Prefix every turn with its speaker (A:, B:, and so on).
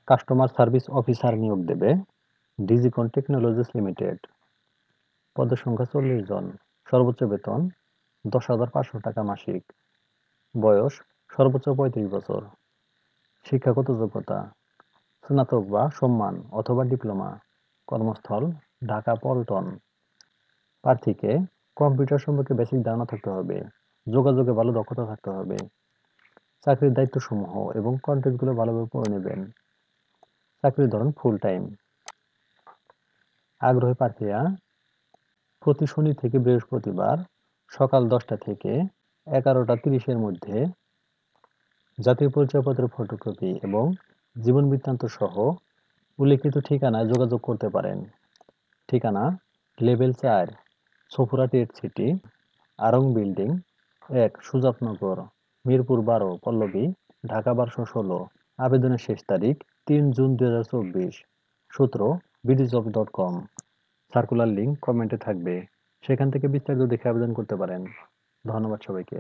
A: Customer service officer নিয়োগ দেবে Digicon technologies limited. পদের সংখ্যা 40 জন। সর্বোচ্চ বেতন 10,500 টাকা মাসিক। বয়স সর্বোচ্চ 35 বছর। শিক্ষাগত যোগ্যতা স্নাতক বা সম্মান অথবা ডিপ্লোমা। কর্মস্থল ঢাকা পল্টন। প্রার্থীকে কম্পিউটার সম্পর্কে বেসিক ধারণা থাকতে হবে, যোগাযোগে ভালো দক্ষতা থাকতে হবে। চাকরির দায়িত্বসমূহ এবং কন্টেন্টগুলো ভালোভাবে পড়ে নেবেন। চাকরির ধরন ফুল টাইম। আগ্রহী প্রার্থীরা প্রতি শনি থেকে বৃহস্পতিবার সকাল 10টা থেকে 11টা 30-এর মধ্যে জাতীয় পরিচয়পত্রের ফটোকপি এবং জীবন বৃত্তান্ত সহ উল্লিখিত ঠিকানায় যোগাযোগ করতে পারেন। ঠিকানা লেভেল 4 সফুরা টেট সিটি, আড়ং বিল্ডিং 1 সুজাতনগর, মিরপুর 12 পল্লবী, ঢাকা 1216। আবেদনের শেষ তারিখ 3 জুন 2024। সূত্র bdjob.com। সার্কুলার লিংক কমেন্টে থাকবে, সেখান থেকে বিস্তারিত দেখে আবেদন করতে পারেন। ধন্যবাদ সবাইকে।